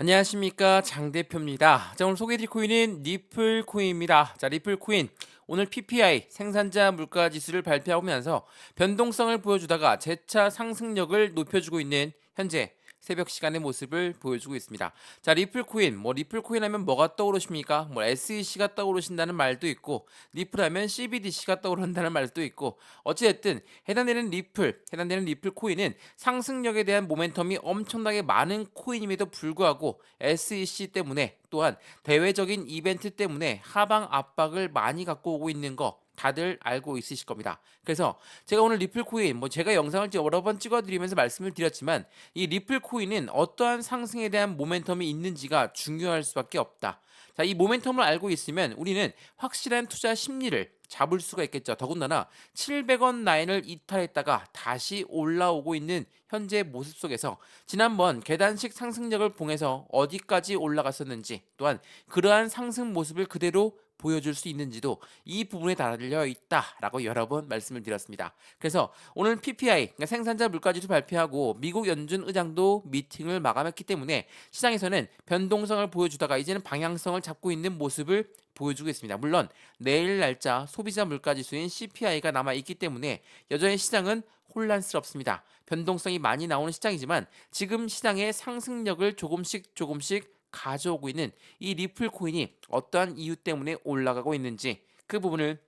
안녕하십니까, 장 대표입니다. 자, 오늘 소개해드릴 코인은 리플 코인입니다. 자, 리플 코인 오늘 PPI 생산자 물가 지수를 발표하면서 변동성을 보여주다가 재차 상승력을 높여주고 있는 현재 새벽 시간의 모습을 보여주고 있습니다. 자, 리플 코인, 리플 코인 하면 뭐가 떠오르십니까? SEC가 떠오르신다는 말도 있고, 리플 하면 CBDC가 떠오른다는 말도 있고, 어찌됐든 해당되는 리플 코인은 상승력에 대한 모멘텀이 엄청나게 많은 코인임에도 불구하고 SEC 때문에, 또한 대외적인 이벤트 때문에 하방 압박을 많이 갖고 오고 있는 거 다들 알고 있으실 겁니다. 그래서 제가 오늘 리플 코인, 제가 영상을 여러 번 찍어드리면서 말씀을 드렸지만, 이 리플 코인은 어떠한 상승에 대한 모멘텀이 있는지가 중요할 수밖에 없다. 자, 이 모멘텀을 알고 있으면 우리는 확실한 투자 심리를 잡을 수가 있겠죠. 더군다나 700원 라인을 이탈했다가 다시 올라오고 있는 현재 모습 속에서 지난번 계단식 상승력을 봉해서 어디까지 올라갔었는지, 또한 그러한 상승 모습을 그대로 보여줄 수 있는지도 이 부분에 달려 있다라고 여러 번 말씀을 드렸습니다. 그래서 오늘 PPI, 그러니까 생산자 물가지수 발표하고 미국 연준 의장도 미팅을 마감했기 때문에 시장에서는 변동성을 보여주다가 이제는 방향성을 잡고 있는 모습을 보여주고 있습니다. 물론 내일 날짜 소비자 물가지수인 CPI가 남아 있기 때문에 여전히 시장은 혼란스럽습니다. 변동성이 많이 나오는 시장이지만 지금 시장의 상승력을 조금씩 가져오고 있는 이 리플 코인이 어떠한 이유 때문에 올라가고 있는지 그 부분을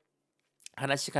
하나씩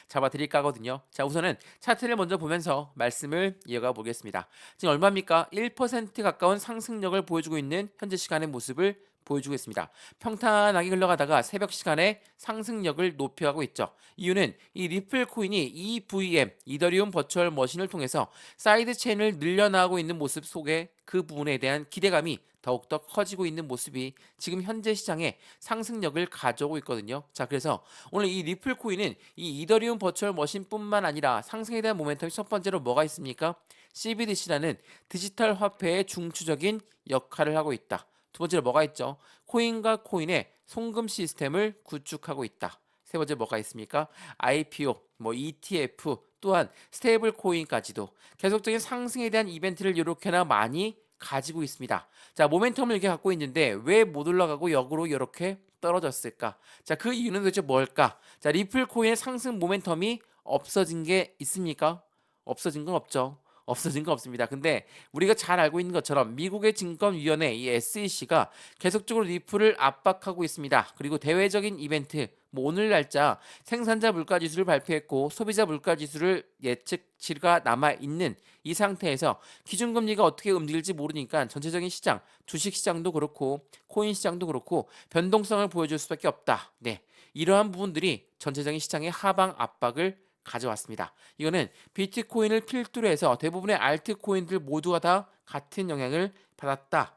잡아드릴까 하거든요. 자, 우선은 차트를 먼저 보면서 말씀을 이어가 보겠습니다. 지금 얼마입니까? 1% 가까운 상승력을 보여주고 있는 현재 시간의 모습을 보여주고 있습니다. 평탄하게 흘러가다가 새벽 시간에 상승력을 높여가고 있죠. 이유는 이 리플 코인이 EVM, 이더리움 버추얼 머신을 통해서 사이드 체인을 늘려나가고 있는 모습 속에 그 부분에 대한 기대감이 더욱더 커지고 있는 모습이 지금 현재 시장에 상승력을 가져오고 있거든요. 자, 그래서 오늘 이 리플 코인은 이 이더리움 버추얼 머신뿐만 아니라 상승에 대한 모멘텀이 첫 번째로 뭐가 있습니까? CBDC라는 디지털 화폐의 중추적인 역할을 하고 있다. 두 번째로 뭐가 있죠? 코인과 코인의 송금 시스템을 구축하고 있다. 세 번째 뭐가 있습니까? IPO, ETF, 또한 스테이블 코인까지도 계속적인 상승에 대한 이벤트를 이렇게나 많이 가지고 있습니다. 자, 모멘텀을 이렇게 갖고 있는데 왜 못 올라가고 역으로 이렇게 떨어졌을까? 자, 그 이유는 도대체 뭘까? 자, 리플 코인의 상승 모멘텀이 없어진 게 있습니까? 없어진 건 없죠. 없어진 건 없습니다. 근데 우리가 잘 알고 있는 것처럼 미국의 증권위원회 이 SEC가 계속적으로 리플을 압박하고 있습니다. 그리고 대외적인 이벤트, 오늘 날짜 생산자 물가지수를 발표했고 소비자 물가지수를 예측치가 남아 있는 이 상태에서 기준금리가 어떻게 움직일지 모르니까 전체적인 시장, 주식 시장도 그렇고 코인 시장도 그렇고 변동성을 보여줄 수밖에 없다. 네, 이러한 부분들이 전체적인 시장의 하방 압박을 가져왔습니다. 이거는 비트코인을 필두로 해서 대부분의 알트코인들 모두가 다 같은 영향을 받았다.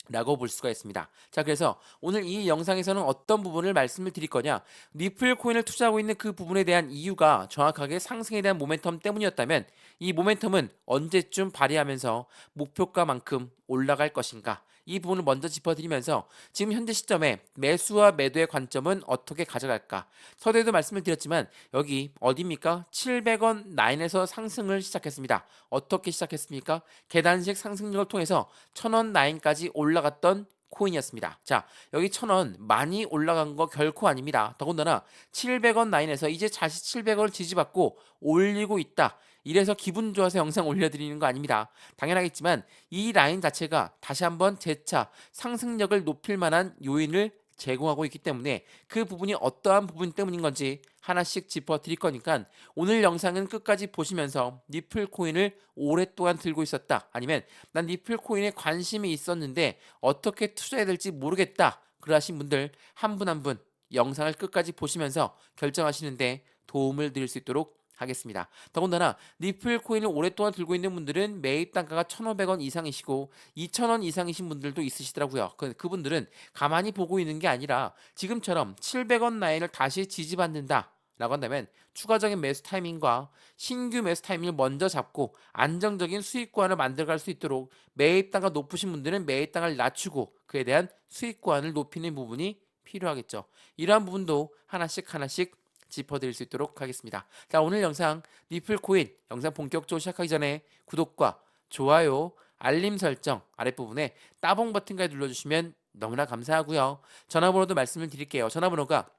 라고 볼 수가 있습니다. 자, 그래서 오늘 이 영상에서는 어떤 부분을 말씀을 드릴 거냐, 리플 코인을 투자하고 있는 그 부분에 대한 이유가 정확하게 상승에 대한 모멘텀 때문이었다면 이 모멘텀은 언제쯤 발휘하면서 목표가만큼 올라갈 것인가, 이 부분을 먼저 짚어드리면서 지금 현재 시점에 매수와 매도의 관점은 어떻게 가져갈까. 서두에도 말씀을 드렸지만 여기 어디입니까? 700원 라인에서 상승을 시작했습니다. 어떻게 시작했습니까? 계단식 상승력을 통해서 1000원 라인까지 올라갔던 코인이었습니다. 자, 여기 1000원 많이 올라간 거 결코 아닙니다. 더군다나 700원 라인에서 이제 다시 700원을 지지받고 올리고 있다. 이래서 기분 좋아서 영상 올려드리는 거 아닙니다. 당연하겠지만 이 라인 자체가 다시 한번 재차 상승력을 높일 만한 요인을 제공하고 있기 때문에 그 부분이 어떠한 부분 때문인 건지 하나씩 짚어 드릴 거니까 오늘 영상은 끝까지 보시면서 리플 코인을 오랫동안 들고 있었다, 아니면 난 리플 코인에 관심이 있었는데 어떻게 투자해야 될지 모르겠다, 그러하신 분들 한 분 한 분 영상을 끝까지 보시면서 결정하시는데 도움을 드릴 수 있도록 하겠습니다. 더군다나 리플 코인을 오랫동안 들고 있는 분들은 매입 단가가 1,500원 이상이시고 2,000원 이상이신 분들도 있으시더라고요. 그분들은 가만히 보고 있는 게 아니라 지금처럼 700원 라인을 다시 지지받는다 라고 한다면 추가적인 매수 타이밍과 신규 매수 타이밍을 먼저 잡고 안정적인 수익 구간을 만들어갈 수 있도록 매입 단가 높으신 분들은 매입 단가를 낮추고 그에 대한 수익 구간을 높이는 부분이 필요하겠죠. 이러한 부분도 하나씩 짚어드릴 수 있도록 하겠습니다. 자, 오늘 영상 리플 코인 영상 본격적으로 시작하기 전에 구독과 좋아요 알림 설정 아랫부분에 따봉 버튼까지 눌러주시면 너무나 감사하고요. 전화번호도 말씀을 드릴게요. 전화번호가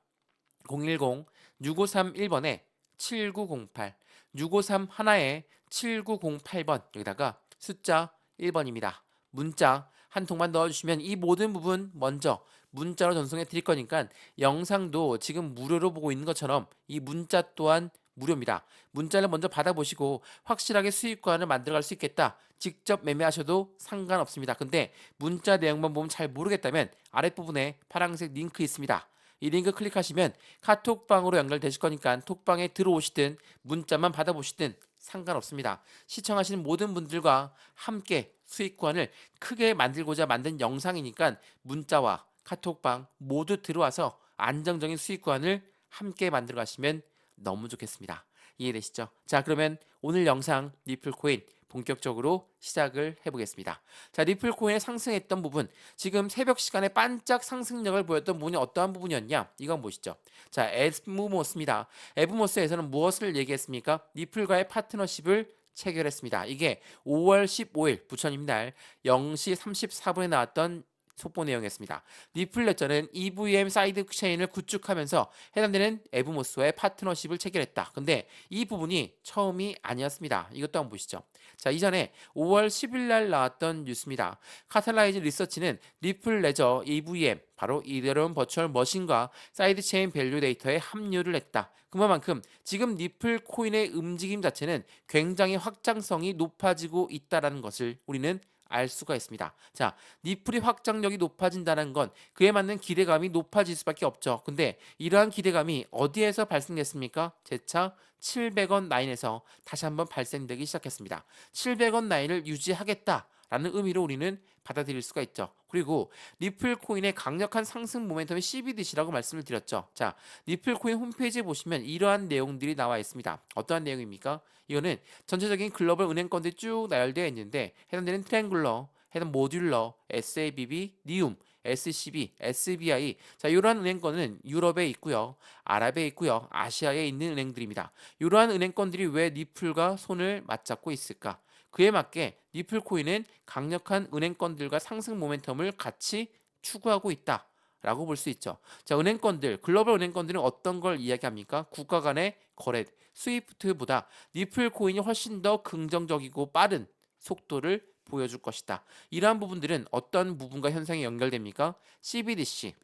010-6531번에 7908, 6531에 7908번, 여기다가 숫자 1번입니다. 문자 한 통만 넣어주시면 이 모든 부분 먼저 문자로 전송해 드릴 거니까 영상도 지금 무료로 보고 있는 것처럼 이 문자 또한 무료입니다. 문자를 먼저 받아보시고 확실하게 수익권을 만들어갈 수 있겠다, 직접 매매하셔도 상관없습니다. 근데 문자 내용만 보면 잘 모르겠다면 아랫부분에 파란색 링크 있습니다. 이 링크 클릭하시면 카톡방으로 연결되실 거니까 톡방에 들어오시든 문자만 받아보시든 상관없습니다. 시청하시는 모든 분들과 함께 수익권을 크게 만들고자 만든 영상이니까 문자와 카톡방 모두 들어와서 안정적인 수익권을 함께 만들어 가시면 너무 좋겠습니다. 이해되시죠? 자, 그러면 오늘 영상 리플코인 본격적으로 시작을 해보겠습니다. 자, 리플코인의 상승했던 부분, 지금 새벽 시간에 반짝 상승력을 보였던 부분이 어떠한 부분이었냐? 이건 보시죠. 자, 에브모스입니다. 에브모스에서는 무엇을 얘기했습니까? 리플과의 파트너십을 체결했습니다. 이게 5월 15일 부처님 날 0시 34분에 나왔던 속보 내용이었습니다. 리플레저는 EVM 사이드 체인을 구축하면서 해당되는 에브모스와의 파트너십을 체결했다. 근데 이 부분이 처음이 아니었습니다. 이것도 한번 보시죠. 자, 이전에 5월 10일 날 나왔던 뉴스입니다. 카탈라이즈 리서치는 리플레저 EVM, 바로 이더리움 버추얼 머신과 사이드 체인 밸류 데이터에 합류를 했다. 그만큼 지금 리플 코인의 움직임 자체는 굉장히 확장성이 높아지고 있다는 것을 우리는 알 수가 있습니다. 자, 리플이 확장력이 높아진다는 건 그에 맞는 기대감이 높아질 수밖에 없죠. 근데 이러한 기대감이 어디에서 발생됐습니까? 재차 700원 라인에서 다시 한번 발생되기 시작했습니다. 700원 라인을 유지하겠다라는 의미로 우리는 받아들일 수가 있죠. 그리고 리플 코인의 강력한 상승 모멘텀이 CBDC라고 말씀을 드렸죠. 자, 리플 코인 홈페이지에 보시면 이러한 내용들이 나와 있습니다. 어떠한 내용입니까? 이거는 전체적인 글로벌 은행권들이 쭉 나열되어 있는데 해당되는 트랭글러, 해당 모듈러, SABB, 니움, SCB, SBI, 자, 이러한 은행권은 유럽에 있고요, 아랍에 있고요, 아시아에 있는 은행들입니다. 이러한 은행권들이 왜 리플과 손을 맞잡고 있을까? 그에 맞게 리플 코인은 강력한 은행권들과 상승 모멘텀을 같이 추구하고 있다 라고 볼 수 있죠. 자, 은행권들, 글로벌 은행권들은 어떤 걸 이야기합니까? 국가 간의 거래, 스위프트보다 리플 코인이 훨씬 더 긍정적이고 빠른 속도를 보여줄 것이다. 이러한 부분들은 어떤 부분과 현상이 연결됩니까? CBDC,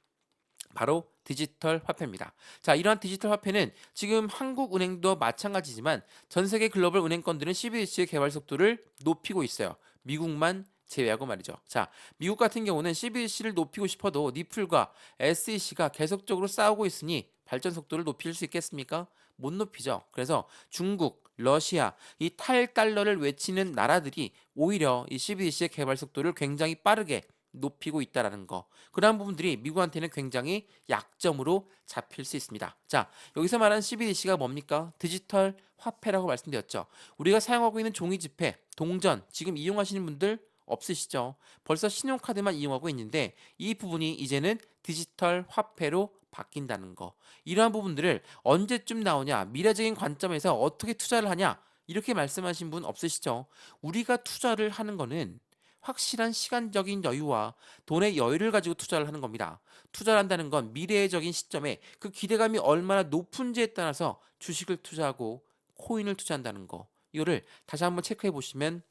바로 디지털 화폐입니다. 자, 이러한 디지털 화폐는 지금 한국은행도 마찬가지지만 전 세계 글로벌 은행권들은 CBDC의 개발 속도를 높이고 있어요. 미국만 제외하고 말이죠. 자, 미국 같은 경우는 CBDC를 높이고 싶어도 리플과 SEC가 계속적으로 싸우고 있으니 발전 속도를 높일 수 있겠습니까? 못 높이죠. 그래서 중국, 러시아, 이 탈달러를 외치는 나라들이 오히려 이 CBDC의 개발 속도를 굉장히 빠르게 높이고 있다라는 거. 그러한 부분들이 미국한테는 굉장히 약점으로 잡힐 수 있습니다. 자, 여기서 말하는 CBDC가 뭡니까? 디지털 화폐라고 말씀드렸죠. 우리가 사용하고 있는 종이 지폐, 동전, 지금 이용하시는 분들 없으시죠? 벌써 신용카드만 이용하고 있는데 이 부분이 이제는 디지털 화폐로 바뀐다는 거. 이러한 부분들을 언제쯤 나오냐, 미래적인 관점에서 어떻게 투자를 하냐, 이렇게 말씀하신 분 없으시죠? 우리가 투자를 하는 거는 확실한 시간적인 여유와 돈의 여유를 가지고 투자를 하는 겁니다. 투자를 한다는 건 미래적인 시점에 그 기대감이 얼마나 높은지에 따라서 주식을 투자하고 코인을 투자한다는 거. 이거를 다시 한번 체크해 보시면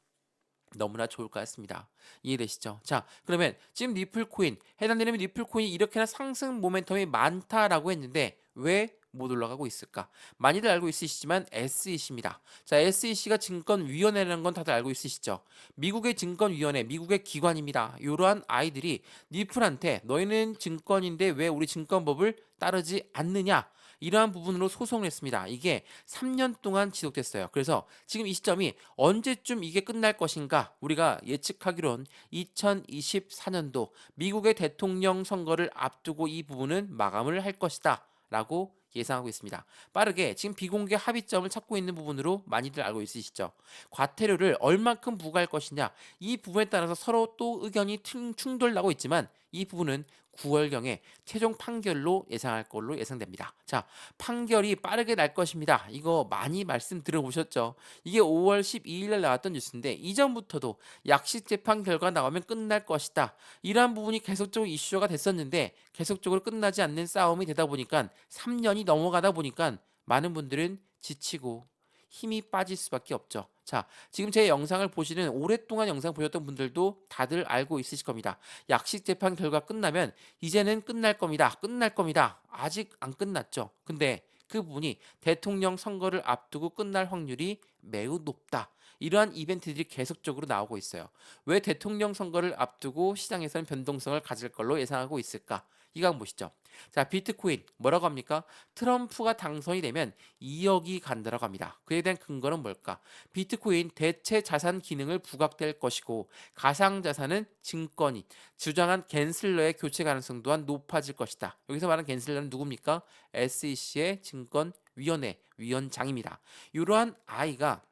너무나 좋을 것 같습니다. 이해되시죠? 자, 그러면 지금 리플코인, 해당되는 리플코인이 이렇게나 상승 모멘텀이 많다라고 했는데 왜 못 올라가고 있을까? 많이들 알고 있으시지만 SEC입니다. 자, SEC가 증권위원회라는 건 다들 알고 있으시죠? 미국의 증권위원회, 미국의 기관입니다. 이러한 아이들이 리플한테 너희는 증권인데 왜 우리 증권법을 따르지 않느냐? 이러한 부분으로 소송을 했습니다. 이게 3년 동안 지속됐어요. 그래서 지금 이 시점이 언제쯤 이게 끝날 것인가? 우리가 예측하기론 2024년도 미국의 대통령 선거를 앞두고 이 부분은 마감을 할 것이다 라고 예상하고 있습니다. 빠르게 지금 비공개 합의점을 찾고 있는 부분으로 많이들 알고 있으시죠. 과태료를 얼만큼 부과할 것이냐, 이 부분에 따라서 서로 또 의견이 충돌나고 있지만 이 부분은 9월경에 최종 판결로 예상할 걸로 예상됩니다. 자, 판결이 빠르게 날 것입니다. 이거 많이 말씀 들어보셨죠? 이게 5월 12일 날 나왔던 뉴스인데 이전부터도 약식 재판 결과 나오면 끝날 것이다. 이러한 부분이 계속적으로 이슈가 됐었는데 계속적으로 끝나지 않는 싸움이 되다 보니까 3년이 넘어가다 보니까 많은 분들은 지치고 힘이 빠질 수밖에 없죠. 자, 지금 제 영상을 보시는 오랫동안 영상 보셨던 분들도 다들 알고 있으실 겁니다. 약식 재판 결과 끝나면 이제는 끝날 겁니다. 끝날 겁니다. 아직 안 끝났죠. 근데 그 부분이 대통령 선거를 앞두고 끝날 확률이 매우 높다. 이러한 이벤트들이 계속적으로 나오고 있어요. 왜 대통령 선거를 앞두고 시장에서는 변동성을 가질 걸로 예상하고 있을까? 이거 한번 보시죠. 자, 비트코인 뭐라고 합니까? 트럼프가 당선이 되면 2억이 간다라고 합니다. 그에 대한 근거는 뭘까? 비트코인 대체 자산 기능을 부각될 것이고 가상자산은 증권이 주장한 갠슬러의 교체 가능성 또한 높아질 것이다. 여기서 말하는 갠슬러는 누굽니까? SEC의 증권위원회 위원장입니다. 이러한 아이가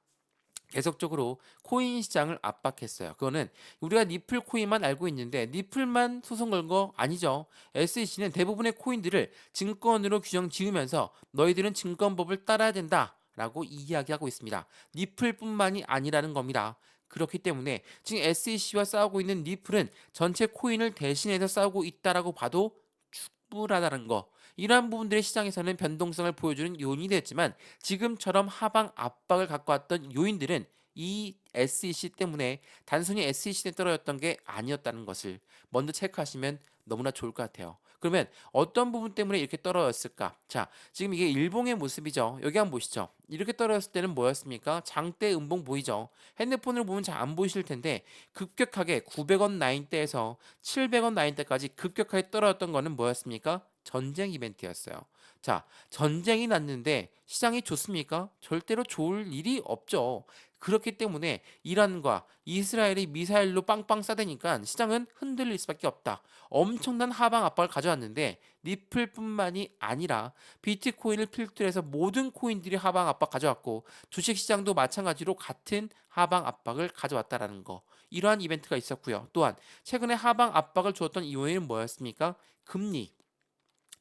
계속적으로 코인 시장을 압박했어요. 그거는 우리가 니플 코인만 알고 있는데 니플만 소송 건 거 아니죠. SEC는 대부분의 코인들을 증권으로 규정 지으면서 너희들은 증권법을 따라야 된다라고 이야기하고 있습니다. 니플뿐만이 아니라는 겁니다. 그렇기 때문에 지금 SEC와 싸우고 있는 니플은 전체 코인을 대신해서 싸우고 있다라고 봐도 충분하다는 거. 이러한 부분들의 시장에서는 변동성을 보여주는 요인이 됐지만 지금처럼 하방 압박을 갖고 왔던 요인들은 이 SEC 때문에 단순히 SEC 때 떨어졌던 게 아니었다는 것을 먼저 체크하시면 너무나 좋을 것 같아요. 그러면 어떤 부분 때문에 이렇게 떨어졌을까? 자, 지금 이게 일봉의 모습이죠. 여기 한번 보시죠. 이렇게 떨어졌을 때는 뭐였습니까? 장대 음봉 보이죠? 핸드폰을 보면 잘 안 보이실 텐데 급격하게 900원 라인대에서 700원 라인대까지 급격하게 떨어졌던 거는 뭐였습니까? 전쟁 이벤트였어요. 자, 전쟁이 났는데 시장이 좋습니까? 절대로 좋을 일이 없죠. 그렇기 때문에 이란과 이스라엘이 미사일로 빵빵 쏴대니까 시장은 흔들릴 수밖에 없다. 엄청난 하방 압박을 가져왔는데 리플뿐만이 아니라 비트코인을 필두로 해서 모든 코인들이 하방 압박 가져왔고 주식시장도 마찬가지로 같은 하방 압박을 가져왔다라는 거. 이러한 이벤트가 있었고요. 또한 최근에 하방 압박을 주었던 이유는 뭐였습니까? 금리.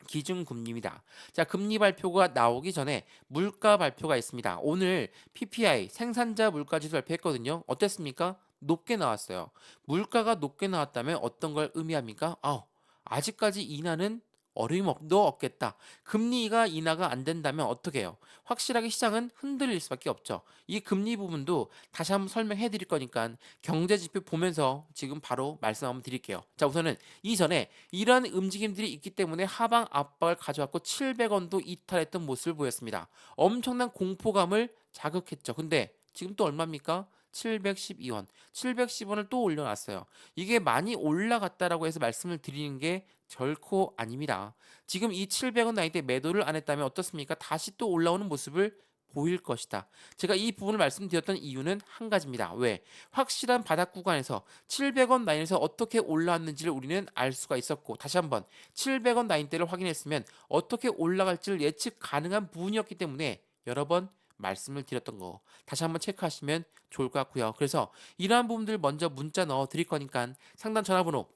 기준금리입니다. 자, 금리 발표가 나오기 전에 물가 발표가 있습니다. 오늘 PPI 생산자 물가지수 발표했거든요. 어땠습니까? 높게 나왔어요. 물가가 높게 나왔다면 어떤 걸 의미합니까? 아직까지 인하는 어림도 없겠다. 금리가 인하가 안 된다면 어떻게 해요? 확실하게 시장은 흔들릴 수밖에 없죠. 이 금리 부분도 다시 한번 설명해 드릴 거니까 경제 지표 보면서 지금 바로 말씀 한번 드릴게요. 자, 우선은 이전에 이러한 움직임들이 있기 때문에 하방 압박을 가져왔고 700원도 이탈했던 모습을 보였습니다. 엄청난 공포감을 자극했죠. 근데 지금 또 얼마입니까? 712원. 710원을 또 올려놨어요. 이게 많이 올라갔다라고 해서 말씀을 드리는 게 결코 아닙니다. 지금 이 700원 나이 때 매도를 안 했다면 어떻습니까? 다시 또 올라오는 모습을 보일 것이다. 제가 이 부분을 말씀드렸던 이유는 한 가지입니다. 왜? 확실한 바닥 구간에서 700원 라인에서 어떻게 올라왔는지를 우리는 알 수가 있었고 다시 한번 700원 라인대를 확인했으면 어떻게 올라갈지를 예측 가능한 부분이었기 때문에 여러 번 말씀을 드렸던 거 다시 한번 체크하시면 좋을 것 같고요. 그래서 이러한 부분들 먼저 문자 넣어 드릴 거니까 상담 전화번호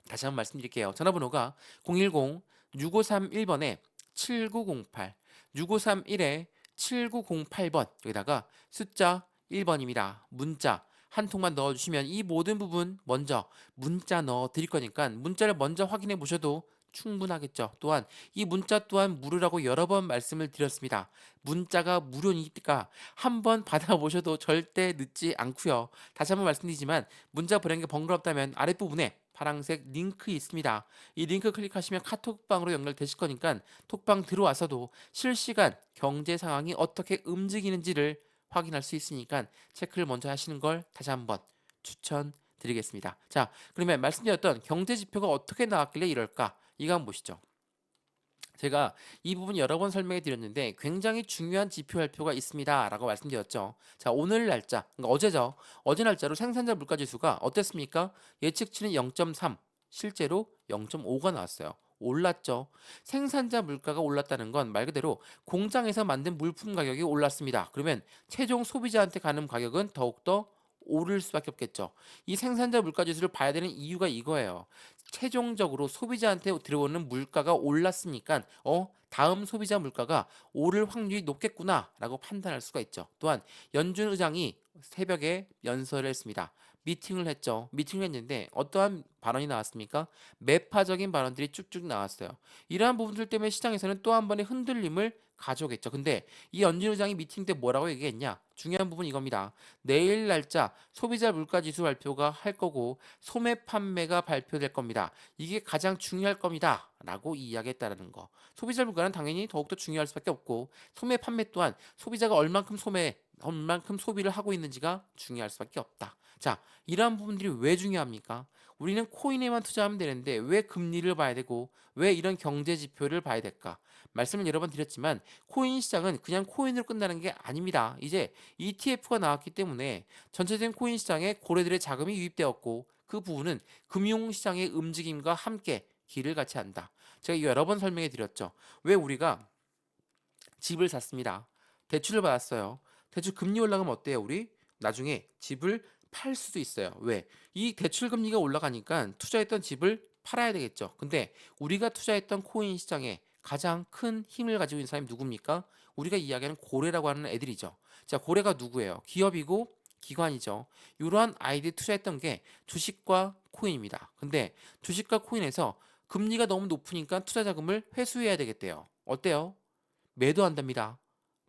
다시 한번 말씀드릴게요. 전화번호가 010-6531번에 7908 6531에 7908번 여기다가 숫자 1번입니다. 문자 한 통만 넣어주시면 이 모든 부분 먼저 문자 넣어 드릴 거니까 문자를 먼저 확인해 보셔도 충분하겠죠. 또한 이 문자 또한 무료라고 여러 번 말씀을 드렸습니다. 문자가 무료니까 한번 받아보셔도 절대 늦지 않고요. 다시 한번 말씀드리지만 문자 보내는 게 번거롭다면 아랫부분에 파란색 링크 있습니다. 이 링크 클릭하시면 카톡방으로 연결되실 거니까 톡방 들어와서도 실시간 경제 상황이 어떻게 움직이는지를 확인할 수 있으니까 체크를 먼저 하시는 걸 다시 한번 추천드리겠습니다. 자, 그러면 말씀드렸던 경제 지표가 어떻게 나왔길래 이럴까? 이거 한번 보시죠. 제가 이 부분 여러 번 설명해 드렸는데 굉장히 중요한 지표 발표가 있습니다 라고 말씀드렸죠. 자, 오늘 날짜, 그러니까 어제죠. 어제 날짜로 생산자 물가지수가 어땠습니까? 예측치는 0.3, 실제로 0.5가 나왔어요. 올랐죠. 생산자 물가가 올랐다는 건 말 그대로 공장에서 만든 물품 가격이 올랐습니다. 그러면 최종 소비자한테 가는 가격은 더욱더 오를 수밖에 없겠죠. 이 생산자 물가 지수를 봐야 되는 이유가 이거예요. 최종적으로 소비자한테 들어오는 물가가 올랐으니까 다음 소비자 물가가 오를 확률이 높겠구나라고 판단할 수가 있죠. 또한 연준 의장이 새벽에 연설을 했습니다. 미팅을 했죠. 미팅을 했는데 어떠한 발언이 나왔습니까? 매파적인 발언들이 쭉쭉 나왔어요. 이러한 부분들 때문에 시장에서는 또 한 번의 흔들림을 가져오겠죠. 근데 이 연준 의장이 미팅 때 뭐라고 얘기했냐? 중요한 부분 이겁니다. 내일 날짜 소비자 물가 지수 발표가 할 거고 소매 판매가 발표될 겁니다. 이게 가장 중요할 겁니다. 라고 이야기했다는 거. 소비자 물가는 당연히 더욱더 중요할 수밖에 없고 소매 판매 또한 소비자가 얼만큼 소비를 하고 있는지가 중요할 수밖에 없다. 자, 이러한 부분들이 왜 중요합니까? 우리는 코인에만 투자하면 되는데 왜 금리를 봐야 되고 왜 이런 경제 지표를 봐야 될까? 말씀을 여러 번 드렸지만 코인 시장은 그냥 코인으로 끝나는 게 아닙니다. 이제 ETF가 나왔기 때문에 전체적인 코인 시장에 고래들의 자금이 유입되었고 그 부분은 금융시장의 움직임과 함께 길을 같이 한다. 제가 여러 번 설명해 드렸죠. 왜 우리가 집을 샀습니다. 대출을 받았어요. 대출 금리 올라가면 어때요, 우리? 나중에 집을 팔 수도 있어요. 왜? 이 대출 금리가 올라가니까 투자했던 집을 팔아야 되겠죠. 근데 우리가 투자했던 코인 시장에 가장 큰 힘을 가지고 있는 사람이 누굽니까? 우리가 이야기하는 고래라고 하는 애들이죠. 자, 고래가 누구예요? 기업이고 기관이죠. 이러한 아이들이 투자했던 게 주식과 코인입니다. 근데 주식과 코인에서 금리가 너무 높으니까 투자 자금을 회수해야 되겠대요. 어때요? 매도한답니다.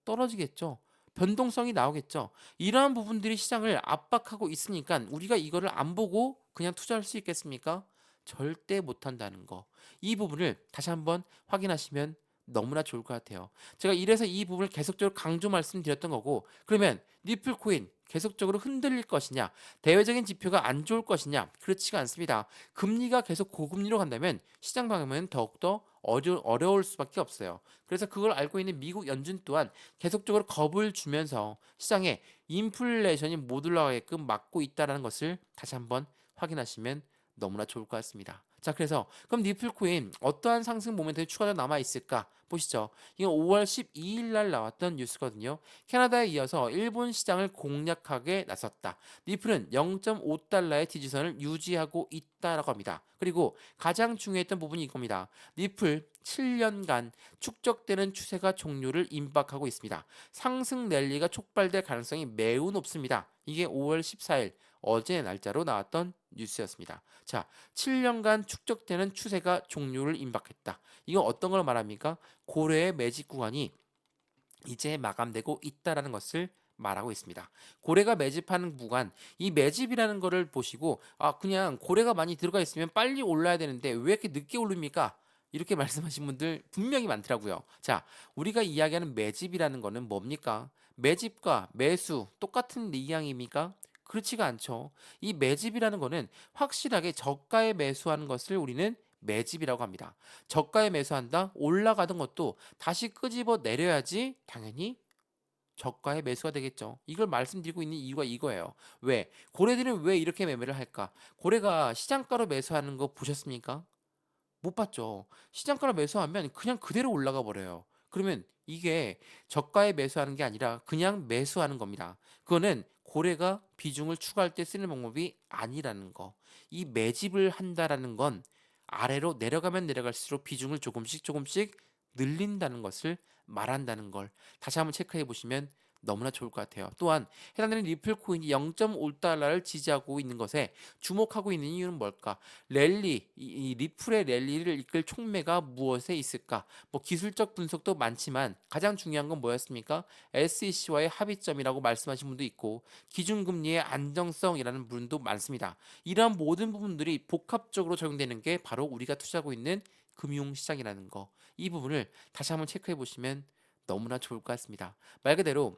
떨어지겠죠. 변동성이 나오겠죠. 이러한 부분들이 시장을 압박하고 있으니까 우리가 이거를 안 보고 그냥 투자할 수 있겠습니까? 절대 못한다는 거. 이 부분을 다시 한번 확인하시면 너무나 좋을 것 같아요. 제가 이래서 이 부분을 계속적으로 강조 말씀드렸던 거고, 그러면 니플 코인 계속적으로 흔들릴 것이냐, 대외적인 지표가 안 좋을 것이냐, 그렇지가 않습니다. 금리가 계속 고금리로 간다면 시장 방향은 더욱더 어려울 수밖에 없어요. 그래서 그걸 알고 있는 미국 연준 또한 계속적으로 겁을 주면서 시장에 인플레이션이 못 올라가게끔 막고 있다는 것을 다시 한번 확인하시면 너무나 좋을 것 같습니다. 자, 그래서 그럼 니플코인 어떠한 상승 모멘텀이 추가로 남아 있을까 보시죠. 이건 5월 12일 날 나왔던 뉴스거든요. 캐나다에 이어서 일본 시장을 공략하게 나섰다. 니플은 0.5달러의 지지선을 유지하고 있다라고 합니다. 그리고 가장 중요했던 부분이 이겁니다. 니플 7년간 축적되는 추세가 종료를 임박하고 있습니다. 상승 랠리가 촉발될 가능성이 매우 높습니다. 이게 5월 14일 어제 날짜로 나왔던 뉴스였습니다. 자, 7년간 축적되는 추세가 종료를 임박했다. 이거 어떤 걸 말합니까? 고래의 매집 구간이 이제 마감되고 있다라는 것을 말하고 있습니다. 고래가 매집하는 구간, 이 매집이라는 거를 보시고 그냥 고래가 많이 들어가 있으면 빨리 올라야 되는데 왜 이렇게 늦게 오릅니까? 이렇게 말씀하신 분들 분명히 많더라고요. 자, 우리가 이야기하는 매집이라는 거는 뭡니까? 매집과 매수 똑같은 이양입니까? 그렇지가 않죠. 이 매집이라는 거는 확실하게 저가에 매수하는 것을 우리는 매집이라고 합니다. 저가에 매수한다? 올라가던 것도 다시 끄집어 내려야지 당연히 저가의 매수가 되겠죠. 이걸 말씀드리고 있는 이유가 이거예요. 왜? 고래들은 왜 이렇게 매매를 할까? 고래가 시장가로 매수하는 거 보셨습니까? 못 봤죠. 시장가로 매수하면 그냥 그대로 올라가 버려요. 그러면 이게 저가에 매수하는 게 아니라 그냥 매수하는 겁니다. 그거는 고래가 비중을 추가할 때 쓰는 방법이 아니라는 거. 이 매집을 한다라는 건 아래로 내려가면 내려갈수록 비중을 조금씩 늘린다는 것을 말한다는 걸 다시 한번 체크해 보시면 너무나 좋을 것 같아요. 또한 해당되는 리플 코인이 0.5달러를 지지하고 있는 것에 주목하고 있는 이유는 뭘까? 이 리플의 랠리를 이끌 촉매가 무엇에 있을까? 뭐 기술적 분석도 많지만 가장 중요한 건 뭐였습니까? SEC와의 합의점이라고 말씀하신 분도 있고 기준금리의 안정성이라는 분도 많습니다. 이러한 모든 부분들이 복합적으로 적용되는 게 바로 우리가 투자하고 있는 금융시장이라는 거. 이 부분을 다시 한번 체크해 보시면 너무나 좋을 것 같습니다. 말 그대로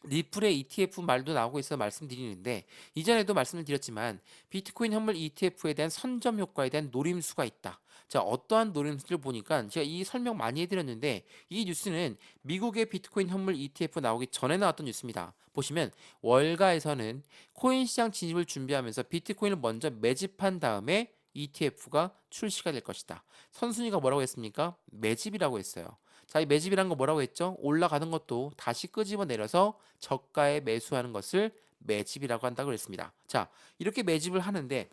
리플의 ETF 말도 나오고 있어 말씀드리는데 이전에도 말씀을 드렸지만 비트코인 현물 ETF에 대한 선점 효과에 대한 노림수가 있다. 자, 어떠한 노림수를 보니까 제가 이 설명 많이 해드렸는데 이 뉴스는 미국의 비트코인 현물 ETF 나오기 전에 나왔던 뉴스입니다. 보시면 월가에서는 코인 시장 진입을 준비하면서 비트코인을 먼저 매집한 다음에 ETF가 출시가 될 것이다. 선순위가 뭐라고 했습니까? 매집이라고 했어요. 자, 이 매집이란 거 뭐라고 했죠? 올라가는 것도 다시 끄집어 내려서 저가에 매수하는 것을 매집이라고 한다고 그랬습니다. 자, 이렇게 매집을 하는데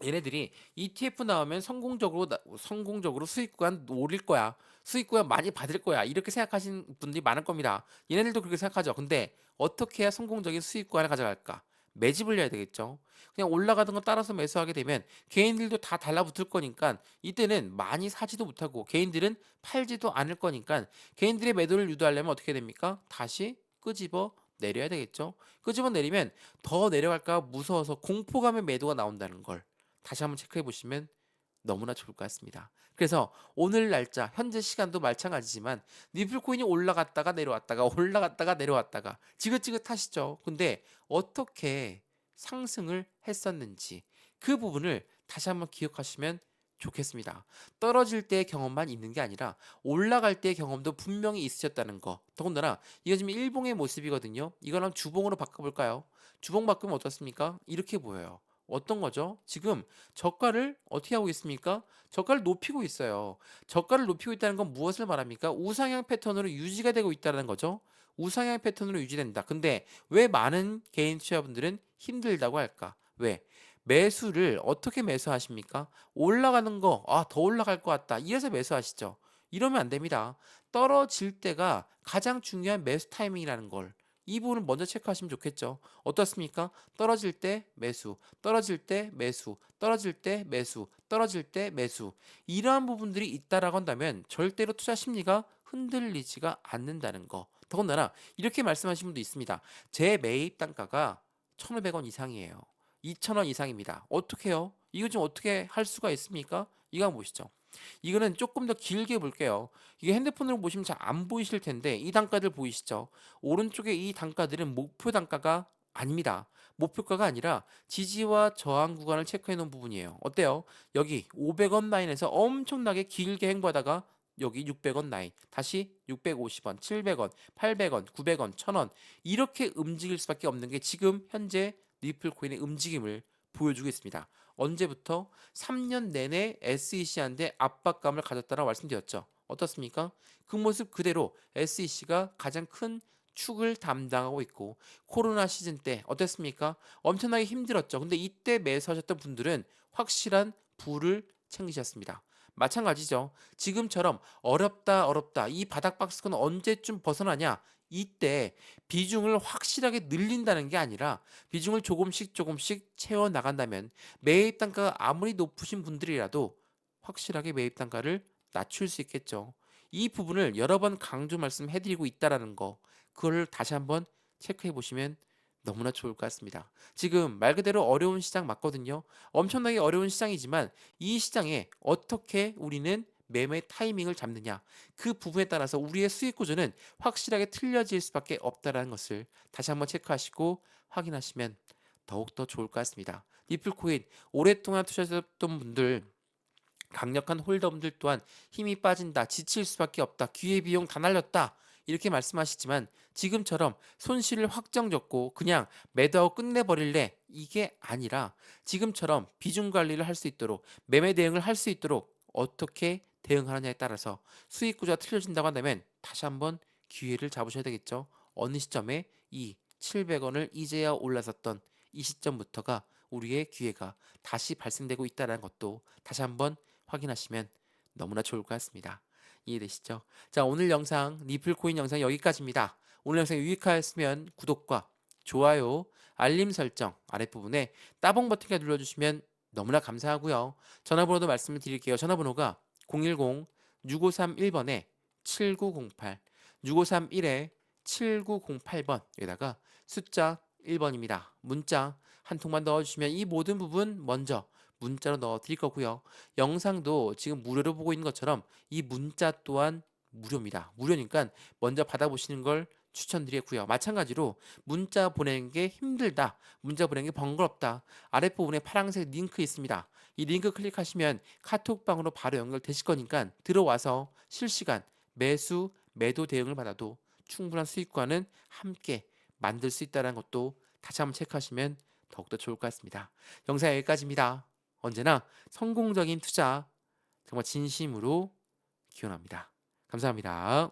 얘네들이 ETF 나오면 성공적으로 수익 구간 노릴 거야. 수익 구간 많이 받을 거야. 이렇게 생각하시는 분들이 많을 겁니다. 얘네들도 그렇게 생각하죠. 근데 어떻게 해야 성공적인 수익 구간을 가져갈까? 매집을 해야 되겠죠. 그냥 올라가던 거 따라서 매수하게 되면 개인들도 다 달라붙을 거니까 이때는 많이 사지도 못하고 개인들은 팔지도 않을 거니까 개인들의 매도를 유도하려면 어떻게 됩니까? 다시 끄집어 내려야 되겠죠. 끄집어 내리면 더 내려갈까 무서워서 공포감의 매도가 나온다는 걸 다시 한번 체크해 보시면 너무나 좋을 것 같습니다. 그래서 오늘 날짜, 현재 시간도 마찬가지지만 니플코인이 올라갔다가 내려왔다가 올라갔다가 내려왔다가 지긋지긋하시죠. 근데 어떻게 상승을 했었는지 그 부분을 다시 한번 기억하시면 좋겠습니다. 떨어질 때의 경험만 있는 게 아니라 올라갈 때의 경험도 분명히 있으셨다는 거. 더군다나 이거 지금 일봉의 모습이거든요. 이거랑 주봉으로 바꿔볼까요? 주봉 바꾸면 어떻습니까? 이렇게 보여요. 어떤 거죠? 지금 저가를 어떻게 하고 있습니까? 저가를 높이고 있어요. 저가를 높이고 있다는 건 무엇을 말합니까? 우상향 패턴으로 유지가 되고 있다는 거죠. 우상향 패턴으로 유지된다. 근데 왜 많은 개인 투자분들은 힘들다고 할까? 왜? 매수를 어떻게 매수하십니까? 올라가는 거, 더 올라갈 것 같다. 이래서 매수하시죠. 이러면 안 됩니다. 떨어질 때가 가장 중요한 매수 타이밍이라는 걸. 이 부분을 먼저 체크하시면 좋겠죠. 어떻습니까? 떨어질 때 매수, 떨어질 때 매수, 떨어질 때 매수, 떨어질 때 매수. 이러한 부분들이 있다라고 한다면 절대로 투자 심리가 흔들리지가 않는다는 거. 더군다나 이렇게 말씀하신 분도 있습니다. 제 매입 단가가 1,500원 이상이에요. 2,000원 이상입니다. 어떻게 해요? 이거 좀 어떻게 할 수가 있습니까? 이거 한번 보시죠. 이거는 조금 더 길게 볼게요. 이게 핸드폰으로 보시면 잘 안 보이실 텐데 이 단가들 보이시죠? 오른쪽에 이 단가들은 목표 단가가 아닙니다. 목표가가 아니라 지지와 저항 구간을 체크해 놓은 부분이에요. 어때요? 여기 500원 라인에서 엄청나게 길게 행보하다가 여기 600원 라인, 다시 650원, 700원, 800원, 900원, 1000원 이렇게 움직일 수밖에 없는 게 지금 현재 리플 코인의 움직임을 보여주고 있습니다. 언제부터? 3년 내내 SEC한테 압박감을 가졌다고 말씀드렸죠. 어떻습니까? 그 모습 그대로 SEC가 가장 큰 축을 담당하고 있고 코로나 시즌 때 어땠습니까? 엄청나게 힘들었죠. 근데 이때 매수하셨던 분들은 확실한 부를 챙기셨습니다. 마찬가지죠. 지금처럼 어렵다 이 바닥 박스권 언제쯤 벗어나냐? 이때 비중을 확실하게 늘린다는 게 아니라 비중을 조금씩 채워 나간다면 매입 단가가 아무리 높으신 분들이라도 확실하게 매입 단가를 낮출 수 있겠죠. 이 부분을 여러 번 강조 말씀해드리고 있다라는 거, 그걸 다시 한번 체크해 보시면 너무나 좋을 것 같습니다. 지금 말 그대로 어려운 시장 맞거든요. 엄청나게 어려운 시장이지만 이 시장에 어떻게 우리는 매매 타이밍을 잡느냐 그 부분에 따라서 우리의 수익 구조는 확실하게 틀려질 수밖에 없다는 것을 다시 한번 체크하시고 확인하시면 더욱더 좋을 것 같습니다. 리플코인 오랫동안 투자하셨던 분들 강력한 홀더분들 또한 힘이 빠진다, 지칠 수밖에 없다, 기회비용 다 날렸다 이렇게 말씀하시지만 지금처럼 손실을 확정 적고 그냥 매도하고 끝내버릴래 이게 아니라 지금처럼 비중 관리를 할 수 있도록 매매 대응을 할 수 있도록 어떻게 대응하느냐에 따라서 수익 구조가 틀려진다고 한다면 다시 한번 기회를 잡으셔야 되겠죠. 어느 시점에 이 700원을 이제야 올라섰던 이 시점부터가 우리의 기회가 다시 발생되고 있다는 것도 다시 한번 확인하시면 너무나 좋을 것 같습니다. 이해되시죠? 자, 오늘 영상 리플코인 영상 여기까지입니다. 오늘 영상 유익하였으면 구독과 좋아요, 알림 설정 아랫부분에 따봉 버튼까지 눌러주시면 너무나 감사하고요. 전화번호도 말씀을 드릴게요. 전화번호가 010-6531번에 7908, 6531에 7908번 여기다가 숫자 1번입니다. 문자 한 통만 넣어주시면 이 모든 부분 먼저 문자로 넣어 드릴 거고요. 영상도 지금 무료로 보고 있는 것처럼 이 문자 또한 무료입니다. 무료니까 먼저 받아보시는 걸 추천드리고요. 마찬가지로 문자 보내는 게 힘들다, 문자 보내는 게 번거롭다, 아랫부분에 파란색 링크 있습니다. 이 링크 클릭하시면 카톡방으로 바로 연결되실 거니까 들어와서 실시간 매수, 매도 대응을 받아도 충분한 수익과는 함께 만들 수 있다는 것도 다시 한번 체크하시면 더욱더 좋을 것 같습니다. 영상 여기까지입니다. 언제나 성공적인 투자 정말 진심으로 기원합니다. 감사합니다.